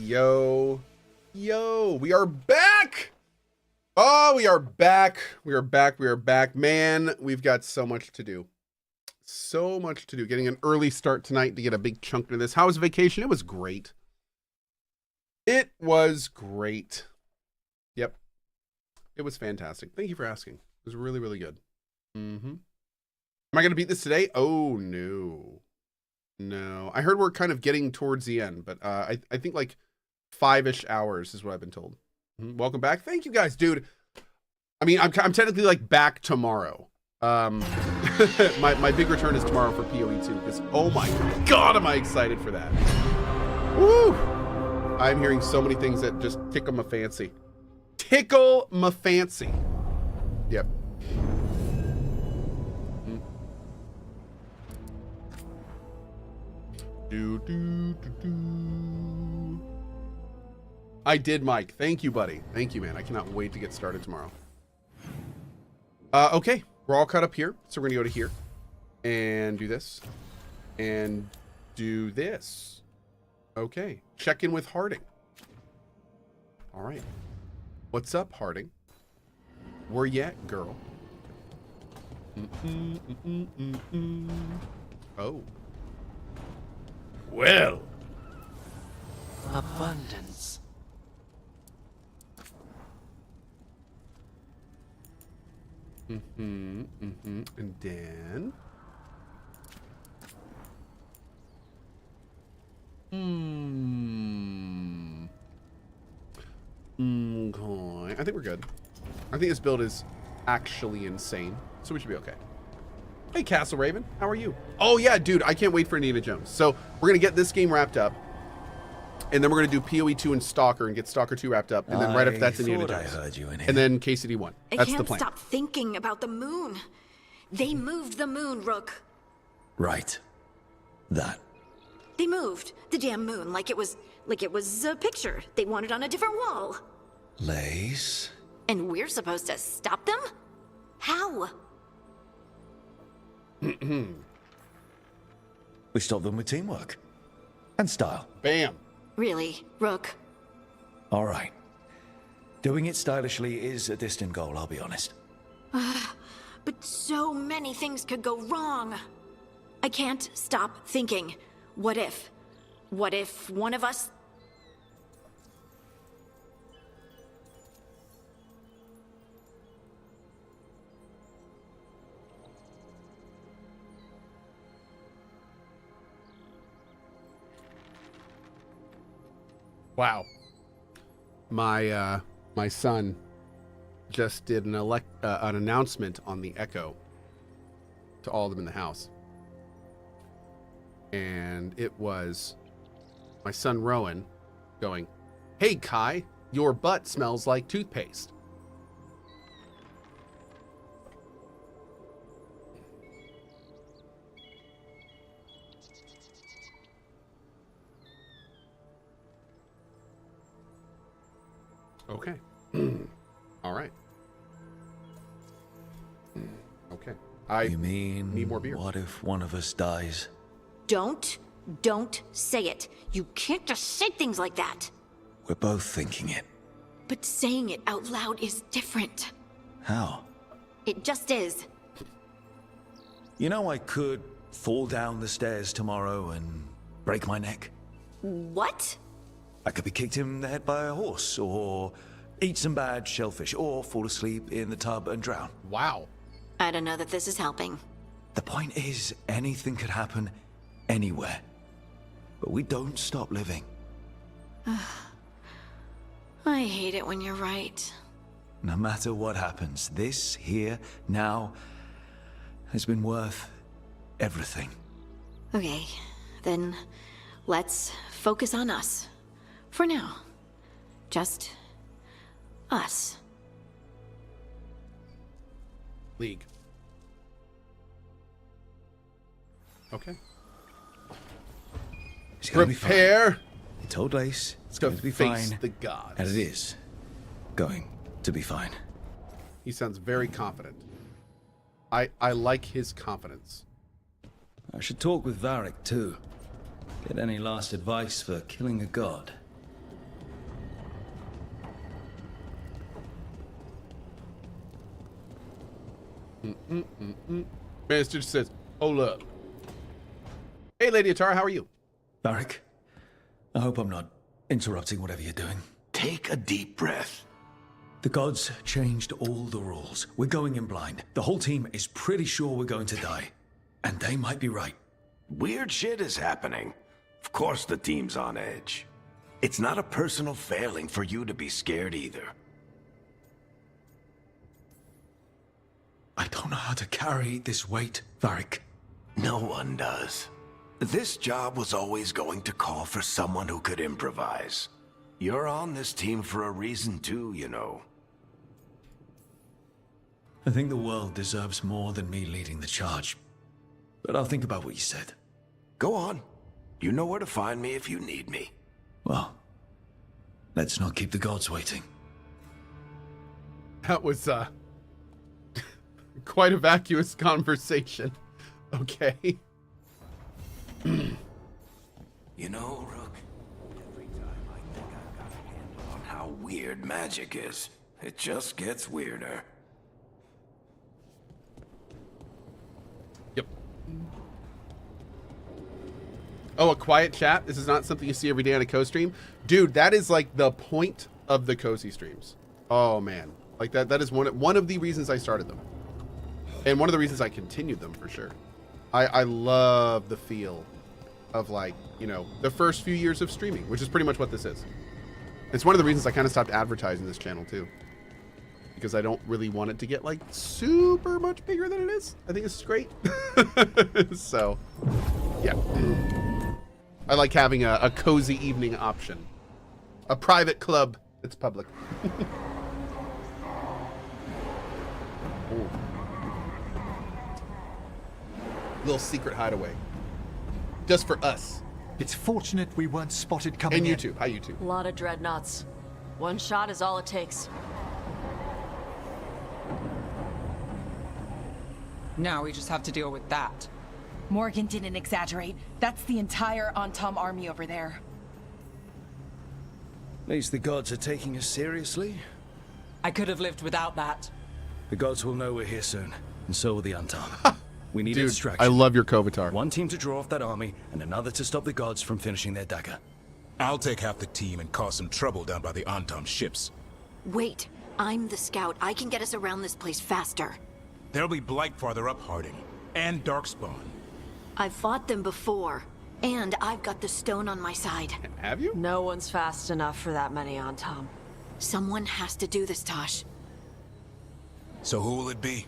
Yo, we are back. Oh, we are back. We are back. Man, we've got so much to do. So much to do. Getting an early start tonight to get a big chunk into this. How was vacation? It was great. It was great. Yep. It was fantastic. Thank you for asking. It was really, really good. Mm-hmm. Am I going to beat this today? Oh, no. No. I heard we're kind of getting towards the end, but I think like 5-ish hours is what I've been told. Welcome back. Thank you guys, dude. I mean, I'm technically like back tomorrow. My big return is tomorrow for PoE 2 because oh my god, am I excited for that. Woo! I'm hearing so many things that just tickle my fancy. Tickle my fancy. Yep. I did, Mike. Thank you, buddy. Thank you, man. I cannot wait to get started tomorrow. Okay, we're all caught up here, so we're gonna go to here and do this and do this. Okay, check in with Harding. All right, what's up, Harding? Where you at, girl? Oh. Well. Abundance. And then. Okay. I think we're good. I think this build is actually insane, so we should be okay. Hey, Castle Raven, how are you? Oh yeah, dude, I can't wait for Indiana Jones. So we're gonna get this game wrapped up, and then we're gonna do PoE 2 and Stalker and get Stalker 2 wrapped up, and then right after that's Indiana Jones. I heard you in here. And then KCD 1. That's the plan. I can't stop thinking about the moon. They moved the moon, Rook. Right. That. They moved the damn moon like it was a picture they wanted on a different wall. Lace. And we're supposed to stop them? How? We stop them with teamwork. And style. Bam. Really, Rook? All right. Doing it stylishly is a distant goal, I'll be honest. But so many things could go wrong. I can't stop thinking. What if? What if one of us... Wow. My son just did an announcement on the Echo to all of them in the house. And it was my son Rowan going, "Hey Kai, your butt smells like toothpaste." Okay. All right. Okay. You mean, need more beer. What if one of us dies? Don't say it. You can't just say things like that. We're both thinking it. But saying it out loud is different. How? It just is. You know, I could fall down the stairs tomorrow and break my neck. What? I could be kicked in the head by a horse, or eat some bad shellfish, or fall asleep in the tub and drown. Wow. I don't know that this is helping. The point is, anything could happen anywhere. But we don't stop living. I hate it when you're right. No matter what happens, this, here, now, has been worth everything. Okay, then let's focus on us. For now. Just us. League. Okay. It's gonna be fine. Prepare. I told Lace it's going to be face fine. the gods. And it is going to be fine. He sounds very confident. I like his confidence. I should talk with Varric too. Get any last advice for killing a god. Man, it just says, hold up. Hey, Lady Atara, how are you? Varric, I hope I'm not interrupting whatever you're doing. Take a deep breath. The gods changed all the rules. We're going in blind. The whole team is pretty sure we're going to die. And they might be right. Weird shit is happening. Of course the team's on edge. It's not a personal failing for you to be scared either. I don't know how to carry this weight, Varric. No one does. This job was always going to call for someone who could improvise. You're on this team for a reason too, you know. I think the world deserves more than me leading the charge. But I'll think about what you said. Go on. You know where to find me if you need me. Well, let's not keep the gods waiting. That was, quite a vacuous conversation. Okay. You know, Rook, every time I think I've got a handle on how weird magic is, it just gets weirder. Yep. Oh, a quiet chat? This is not something you see every day on a Cohh stream? Dude, that is like the point of the Cozy streams. Oh, man. Like, that is one of the reasons I started them. And one of the reasons I continued them, for sure. I love the feel of, like, you know, the first few years of streaming, which is pretty much what this is. It's one of the reasons I kind of stopped advertising this channel, too. Because I don't really want it to get, like, super much bigger than it is. I think it's great. So, yeah. I like having a cozy evening option. A private club that's public. Ooh. Little secret hideaway. Just for us. It's fortunate we weren't spotted coming And in. YouTube. Hi, YouTube. A lot of dreadnoughts. One shot is all it takes. Now we just have to deal with that. Morgan didn't exaggerate. That's the entire Antom army over there. At least the gods are taking us seriously. I could have lived without that. The gods will know we're here soon, and so will the Antom. We need a Dude, distraction. I love your Kovatar. One team to draw off that army, and another to stop the gods from finishing their dagger. I'll take half the team and cause some trouble down by the Antom ships. Wait, I'm the scout. I can get us around this place faster. There'll be Blight farther up, Harding, and Darkspawn. I've fought them before, and I've got the stone on my side. Have you? No one's fast enough for that many on Tom. Someone has to do this, Tosh. So who will it be?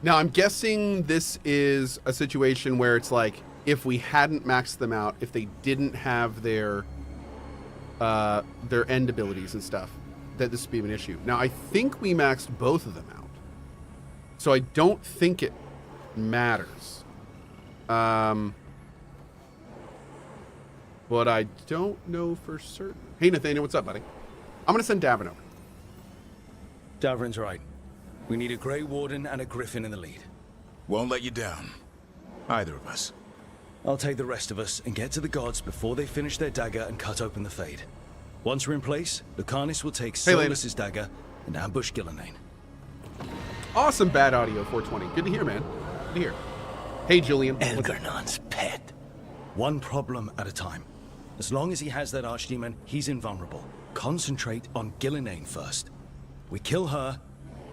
Now, I'm guessing this is a situation where it's like, if we hadn't maxed them out, if they didn't have their end abilities and stuff, that this would be an issue. Now, I think we maxed both of them out. So I don't think it matters. But I don't know for certain. Hey, Nathaniel, what's up, buddy? I'm going to send Davin over. Davrin's right. We need a Grey Warden and a Griffin in the lead. Won't let you down. Either of us. I'll take the rest of us and get to the gods before they finish their dagger and cut open the Fade. Once we're in place, Lucanus will take Hey, Lena. Solus's dagger and ambush Gillenane. Awesome bad audio, 420. Good to hear, man. Good to hear. Hey, Julian. what's up? Elgernon's pet. One problem at a time. As long as he has that Archdemon, he's invulnerable. Concentrate on Gillenane first. We kill her,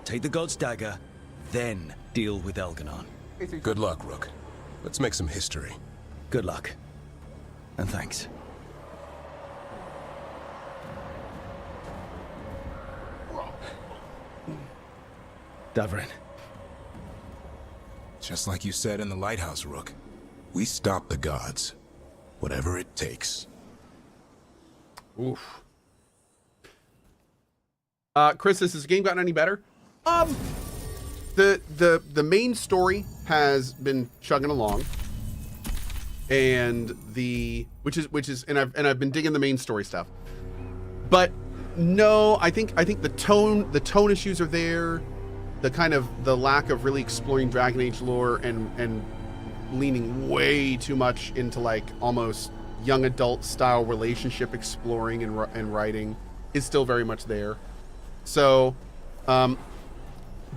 take the god's dagger, then deal with Elgernon. Good luck, Rook. Let's make some history. Good luck. And thanks. Davrin. Just like you said in the lighthouse, Rook. We stop the gods. Whatever it takes. Oof. Chris, has this game gotten any better? The main story has been chugging along, and I've been digging the main story stuff. But no, I think the tone issues are there. The kind of the lack of really exploring Dragon Age lore and leaning way too much into like almost young adult style relationship exploring and writing is still very much there. So, but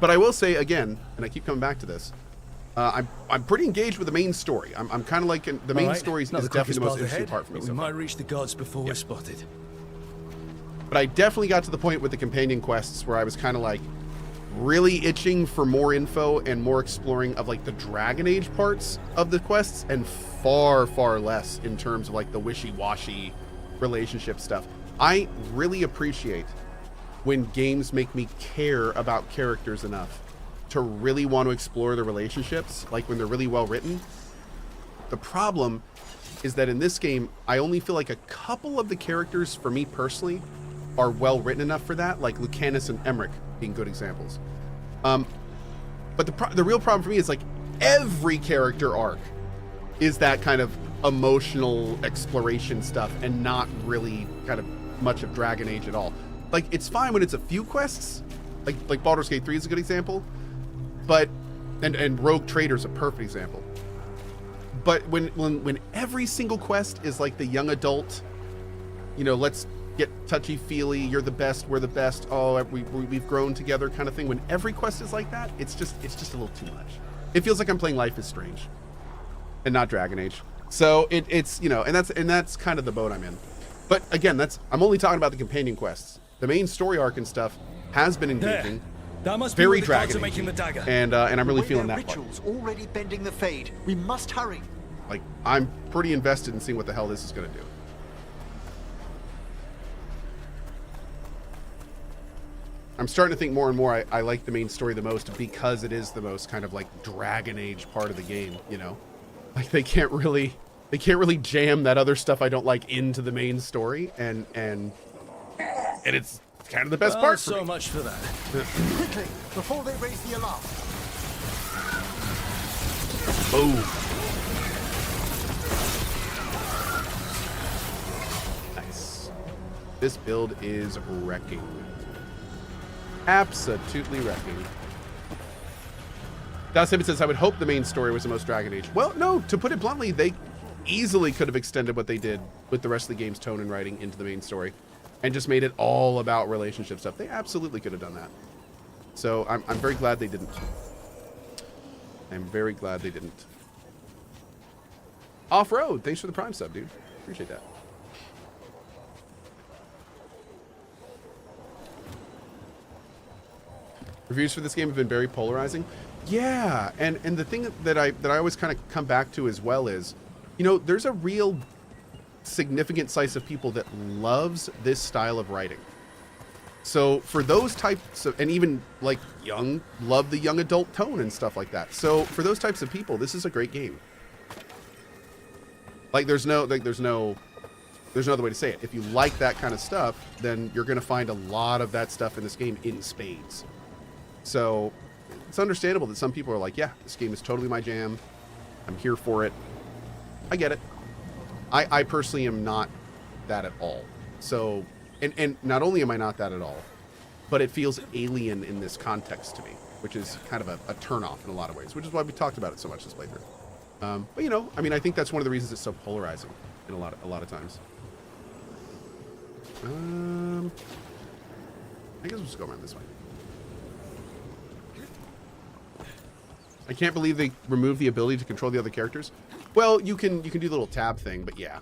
I will say again, and I keep coming back to this, I'm pretty engaged with the main story. I'm kind of like the main story is definitely the most interesting part for me. We might reach the gods before we're spotted. But I definitely got to the point with the companion quests where I was kind of like really itching for more info and more exploring of like the Dragon Age parts of the quests, and far less in terms of like the wishy-washy relationship stuff. I really appreciate when games make me care about characters enough to really want to explore the relationships, like when they're really well written. The problem is that in this game, I only feel like a couple of the characters, for me personally, are well written enough for that, like Lucanus and Emmerich being good examples. But the real problem for me is like every character arc is that kind of emotional exploration stuff and not really kind of much of Dragon Age at all. Like, it's fine when it's a few quests, like Baldur's Gate 3 is a good example, but and Rogue Trader's a perfect example. But when every single quest is like the young adult, you know, let's get touchy-feely, you're the best, we're the best, oh, we've grown together kind of thing. When every quest is like that, it's just a little too much. It feels like I'm playing Life is Strange and not Dragon Age. So it's, you know, and that's kind of the boat I'm in. But again, I'm only talking about the companion quests. The main story arc and stuff has been engaging. That must be very the gods Dragon are making Age, the dagger. and I'm really feeling that rituals part. already bending the fade. We must hurry. Like, I'm pretty invested in seeing what the hell this is going to do. I'm starting to think more and more I like the main story the most because it is the most kind of like Dragon Age part of the game, you know? Like, they can't really jam that other stuff I don't like into the main story, and it's kind of the best part for so me. much for that. Quickly, before they raise the alarm. Boom. Nice. This build is wrecking. Absolutely wrecking. Dawson says, I would hope the main story was the most Dragon Age. Well, no, to put it bluntly, they easily could have extended what they did with the rest of the game's tone and writing into the main story and just made it all about relationship stuff. They absolutely could have done that. So I'm very glad they didn't. I'm very glad they didn't. Off-road, thanks for the Prime sub, dude. Appreciate that. Reviews for this game have been very polarizing. Yeah, and the thing that I always kind of come back to as well is, you know, there's a real significant slice of people that loves this style of writing. So for those types of, and even like love the young adult tone and stuff like that. So for those types of people, this is a great game. Like there's no other way to say it. If you like that kind of stuff, then you're going to find a lot of that stuff in this game in spades. So it's understandable that some people are like, yeah, this game is totally my jam. I'm here for it. I get it. I personally am not that at all. So, and not only am I not that at all, but it feels alien in this context to me, which is kind of a turnoff in a lot of ways, which is why we talked about it so much this playthrough. But you know, I mean, I think that's one of the reasons it's so polarizing in a lot of times. I guess we'll just go around this way. I can't believe they removed the ability to control the other characters. Well, you can do the little tab thing, but yeah,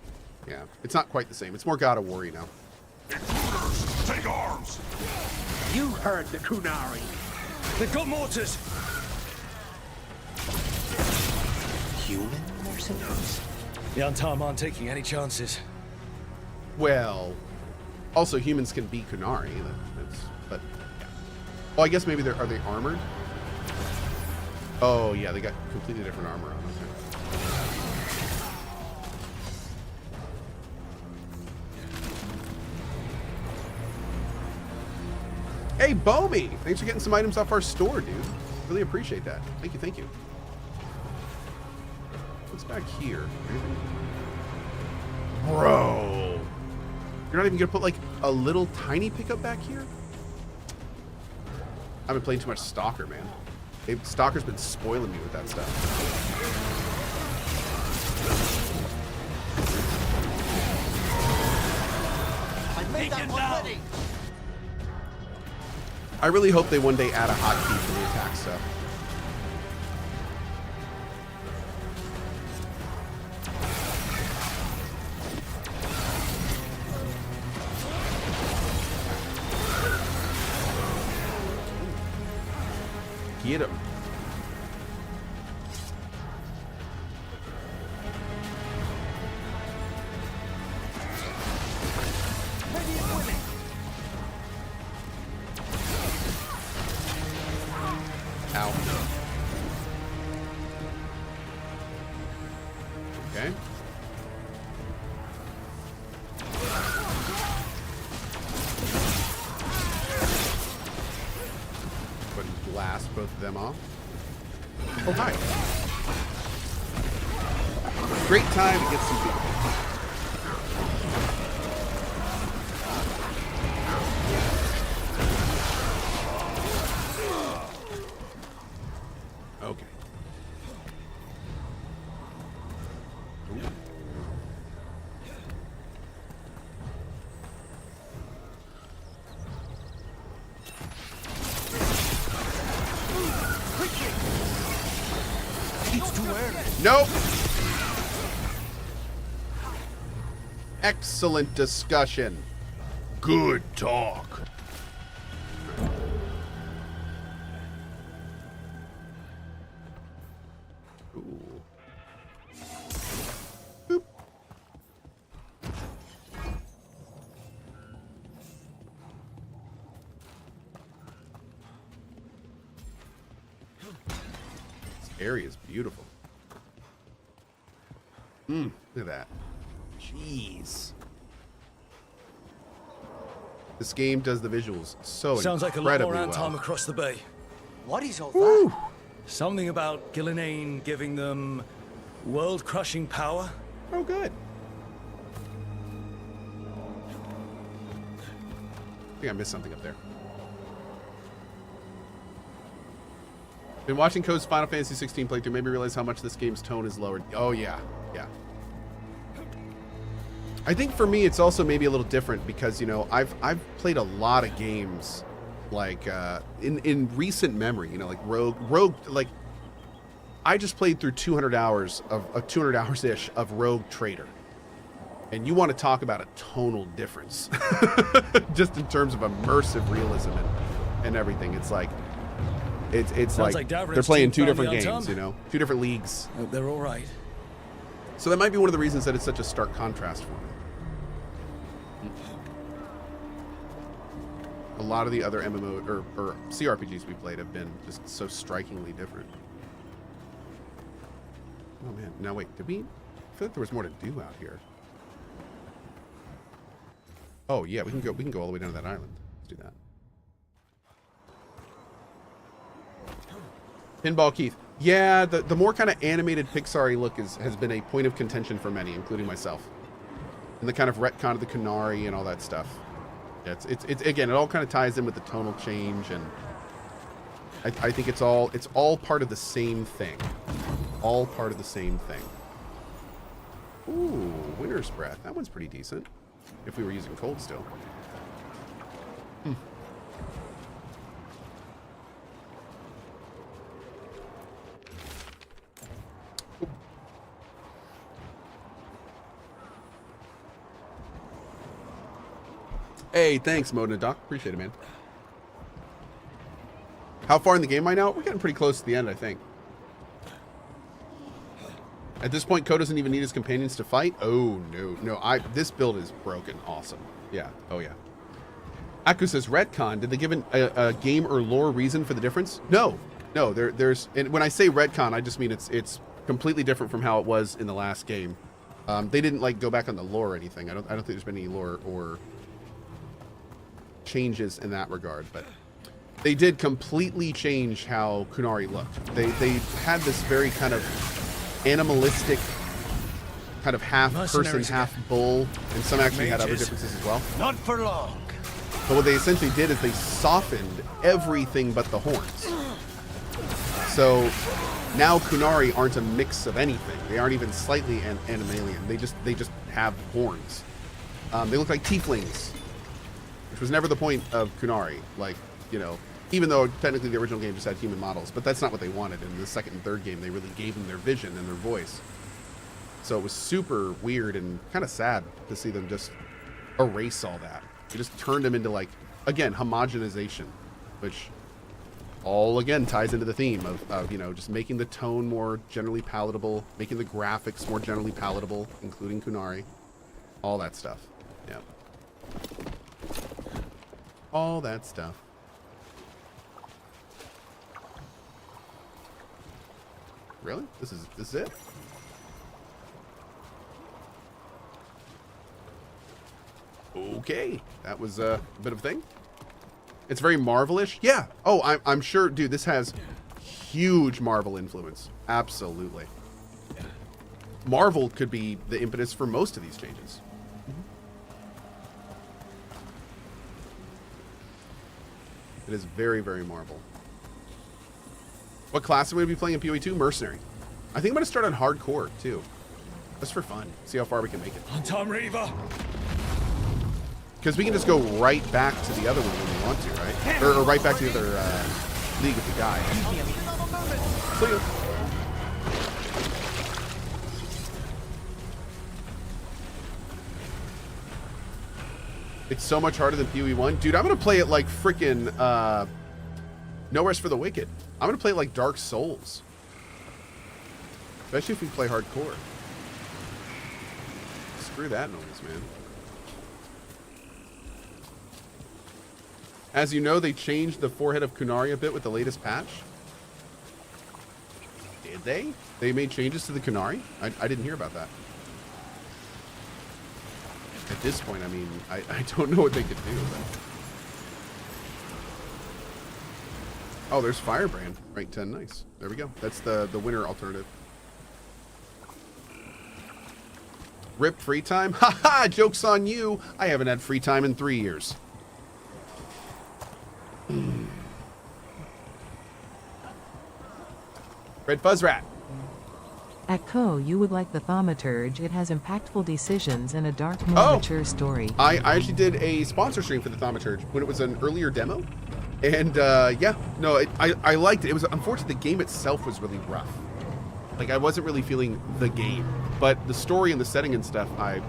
it's not quite the same. It's more God of War, you know. Intruders, take arms! You heard the Kunari. They've got mortars. Human mercenaries? The Antam aren't taking any chances. Well, also humans can be Kunari, but yeah. Oh, I guess maybe are they armored? Oh yeah, they got completely different armor on. Okay. Hey, Bomi! Thanks for getting some items off our store, dude. Really appreciate that. Thank you. What's back here? Bro! You're not even gonna put like a little tiny pickup back here? I've been playing too much Stalker, man. Stalker's been spoiling me with that stuff. made that already. I really hope they one day add a hotkey for the attack stuff. Get him. Ow. Okay. Go ahead and blast both of them off. Oh, hi. Great time to get some people. Okay. Ooh. It's too early. Nope. Excellent discussion. Good talk. Ooh. Boop. This area is beautiful. Look at that. Jeez. This game does the visuals so Sounds like a lot incredibly more well. Antom across the bay. What is all Woo. that? Something about Gillinane giving them world-crushing power? Oh, good. I think I missed something up there. Been watching Cohh's Final Fantasy 16 playthrough made me realize how much this game's tone is lowered. Oh, yeah. Yeah. I think for me, it's also maybe a little different because, you know, I've played a lot of games like in recent memory, you know, like Rogue, like I just played through 200 hours of 200 hours ish of Rogue Trader. And you want to talk about a tonal difference just in terms of immersive realism and everything. It's like, it's like they're playing two different games, you know, two different leagues. Hope they're all right. So that might be one of the reasons that it's such a stark contrast for me. A lot of the other MMO or CRPGs we played have been just so strikingly different. Oh man, now wait, did we? I feel like there was more to do out here. Oh yeah, we can go all the way down to that island. Let's do that. Pinball Keith. Yeah, the more kind of animated Pixar-y look has been a point of contention for many, including myself. And the kind of retcon of the Kunari and all that stuff. Yeah, it's again, it all kind of ties in with the tonal change, and I think it's all part of the same thing. All part of the same thing. Ooh, Winter's Breath. That one's pretty decent. If we were using cold still. Hey, thanks, Modenadoc. Appreciate it, man. How far in the game am I now? We're getting pretty close to the end, I think. At this point, Cohh doesn't even need his companions to fight. Oh, no. This build is broken. Awesome. Yeah. Oh, yeah. Aku says, retcon. Did they give a game or lore reason for the difference? No. No, there's... And when I say retcon, I just mean it's completely different from how it was in the last game. They didn't, like, go back on the lore or anything. I don't think there's been any lore or changes in that regard, but they did completely change how Kunari looked. They had this very kind of animalistic, kind of half person, half bull, and some actually had other differences as well. Not for long. But what they essentially did is they softened everything but the horns. So now Kunari aren't a mix of anything. They aren't even slightly animalian. They just have horns. They look like tieflings. which was never the point of Kunari. Like, you know, even though technically the original game just had human models, but that's not what they wanted. In the second and third game, they really gave them their vision and their voice. So it was super weird and kind of sad to see them just erase all that. They just turned them into, like, again, homogenization, which all, again, ties into the theme of, you know, just making the tone more generally palatable, making the graphics more generally palatable, including Kunari, all that stuff. Yeah. All that stuff. Really? This is it? Okay, that was a bit of a thing. It's very Marvel-ish. Yeah. Oh, I'm sure, dude. This has huge Marvel influence. Absolutely. Marvel could be the impetus for most of these changes. It is very, very Marvel. What class am I going to be playing in PoE 2? Mercenary. I think I'm going to start on hardcore too, just for fun. See how far we can make it. On Tom Reaver. Because we can just go right back to the other one when we want to, right? Or right back to the other league of the guy. So, yeah. It's so much harder than PoE 1. Dude, I'm going to play it like freaking No Rest for the Wicked. I'm going to play it like Dark Souls. Especially if we play hardcore. Screw that noise, man. As you know, they changed the forehead of Kunari a bit with the latest patch. Did they? They made changes to the Kunari? I didn't hear about that. At this point, I mean, I don't know what they could do. But... Oh, there's Firebrand. Rank 10, nice. There we go. That's the winner alternative. Rip free time? Haha, joke's on you. I haven't had free time in 3 years. Red Fuzz Rat. At Cohh, you would like the Thaumaturge. It has impactful decisions and a dark, more mature story. I actually did a sponsor stream for the Thaumaturge when it was an earlier demo. And yeah, no, I liked it. It was unfortunate the game itself was really rough. Like, I wasn't really feeling the game. But the story and the setting and stuff, I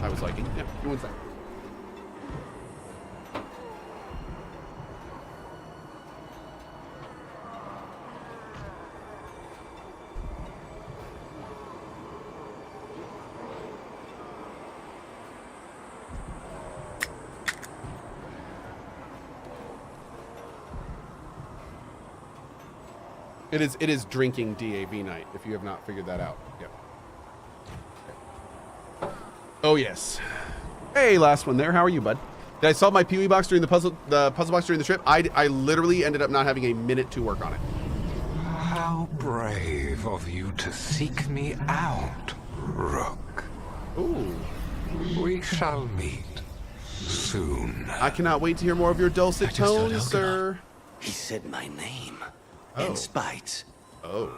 was liking. Yeah, give me 1 second. It is drinking DAV night, if you have not figured that out. Yep. Oh yes. Hey, last one there. How are you, bud? Did I solve my PoE box during the puzzle box during the trip? I literally ended up not having a minute to work on it. How brave of you to seek me out, Rook. Ooh. We shall meet soon. I cannot wait to hear more of your dulcet tones, sir. He said my name. Oh. In spite. Oh.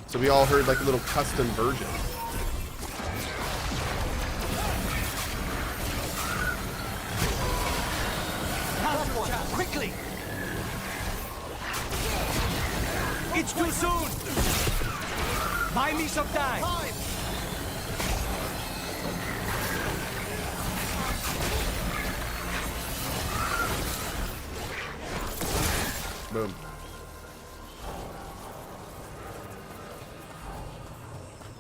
So we all heard like a little custom version. Quickly! It's too soon! Buy me some time! Boom.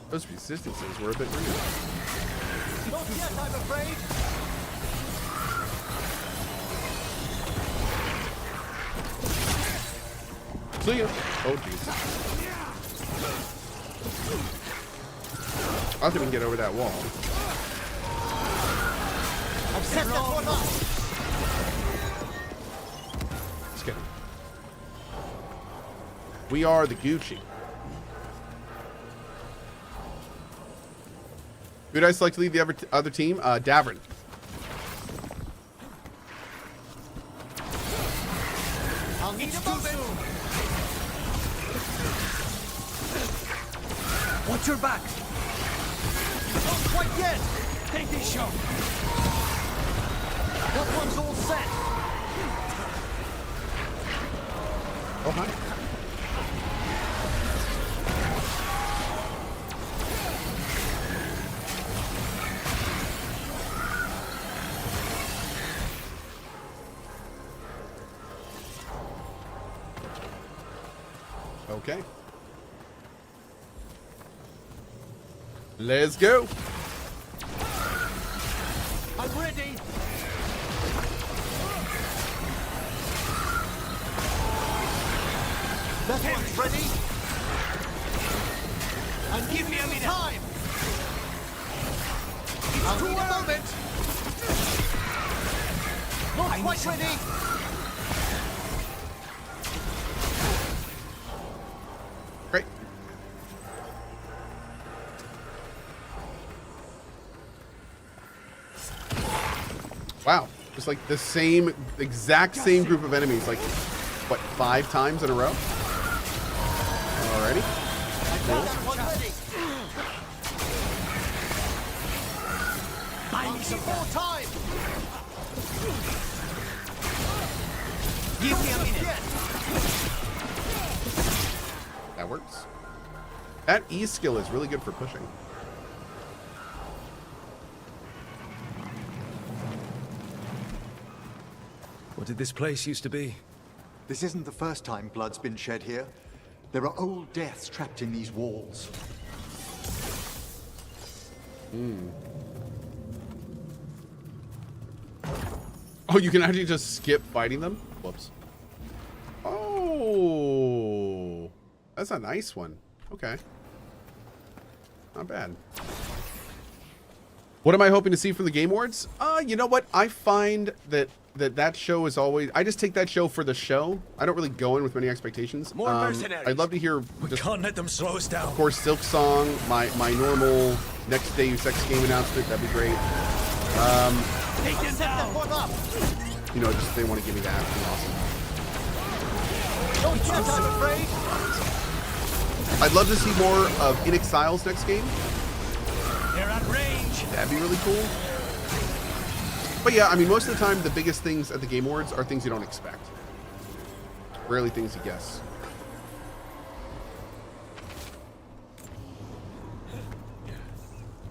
Those resistances were a bit weird. Not yet, I'm afraid! See ya. Oh, jeez. I think we can get over that wall. I've set that one up! Just kidding. We are the Gucci. Who did I select to lead the other team? Davrin. I'll need a moment! Watch your back! Not quite yet! Take this shot! That one's all set. Oh, hi. Okay. Let's go. I'm ready. That one's ready. And give me a minute. Time. I'll need a moment. Not quite ready. Great. Wow. Just like the same, exact same group of enemies, like, what, 5 times in a row? Alrighty. Cool. I need some more time. Give me a minute. That works. That E skill is really good for pushing. What did this place used to be? This isn't the first time blood's been shed here. There are old deaths trapped in these walls. Oh, you can actually just skip fighting them? Whoops. Oh, that's a nice one. Okay. Not bad. What am I hoping to see from the Game Awards? You know what? I find that show is always... I just take that show for the show. I don't really go in with many expectations. More mercenaries. I'd love to hear... We can't let them slow us down. Of course, Silk Song, my normal next Deus Ex game announcement. That'd be great. Take them down. You know, just if they want to give me that. That'd be awesome. Don't chance, I'm afraid. I'd love to see more of In Exile's next game. They're at range. That'd be really cool. But yeah, I mean, most of the time, the biggest things at the Game Awards are things you don't expect. Rarely things you guess.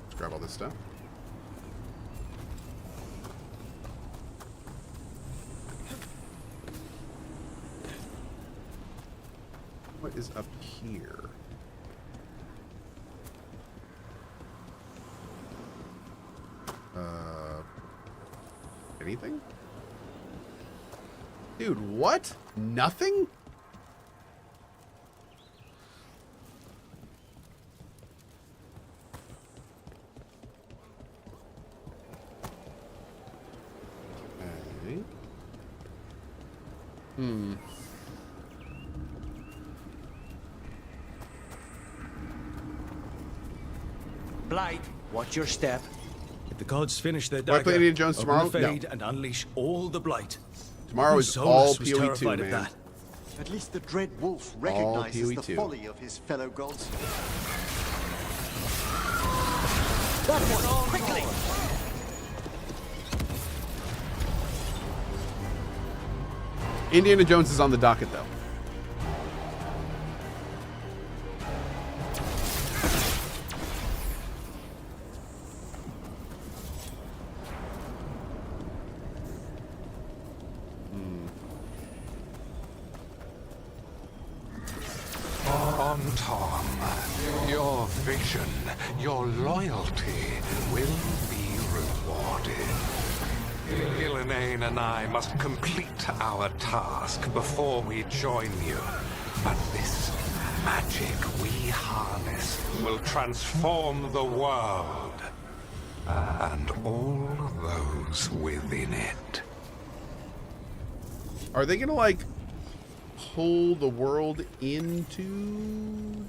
Let's grab all this stuff. What is up here? Anything? Dude, what? Nothing? Okay. Blight, watch your step. If the gods finish their Do I play dagger, Indiana Jones open tomorrow? the No. fade and unleash all the blight. Tomorrow is Solus all was PoE2, terrified man. of that. At least the Dread Wolf recognizes the PoE2. folly of his fellow gods. That one, quickly. Indiana Jones is on the docket, though. On Tom, your vision, your loyalty will be rewarded. Gillenane and I must complete our task before we join you. But this magic we harness will transform the world. And all those within it. Are they gonna, like, pull the world into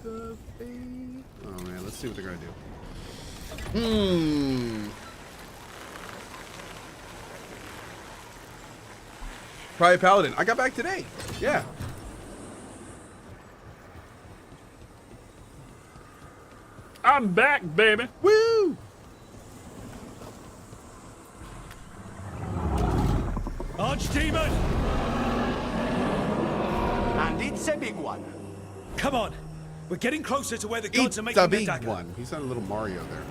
the fate? Oh, man, let's see what they're gonna do. Private Paladin. I got back today. Yeah. I'm back, baby. Woo! Archdemon! And it's a big one. Come on! We're getting closer to where the gods It's are the making their big dagger. one. He's not a little Mario there.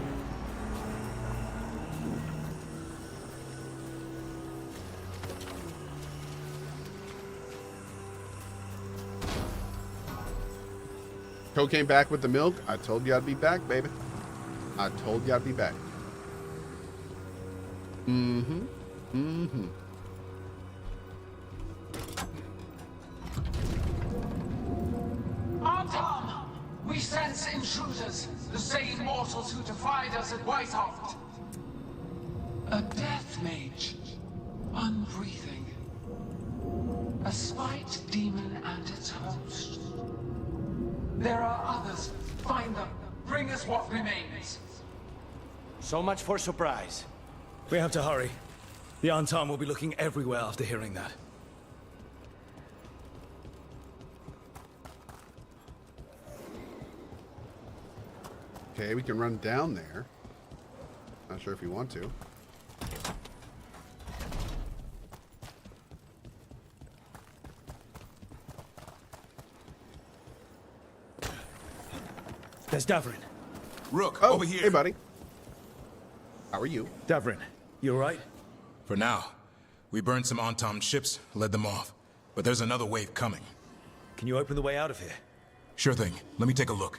Cohh came back with the milk. I told you I'd be back, baby. I told you I'd be back. Mm-hmm. Mm-hmm. Tom, we sense intruders, the same mortals who defied us at Whitehaft. A death mage, unbreathing. A spite demon and its host. There are others. Find them. Bring us what remains. So much for surprise. We have to hurry. The Antam will be looking everywhere after hearing that. Okay, we can run down there. Not sure if you want to. There's Davrin. Rook, Oh, over here. hey, buddy. How are you? Davrin, you alright? For now, we burned some Antam ships, led them off. But there's another wave coming. Can you open the way out of here? Sure thing. Let me take a look.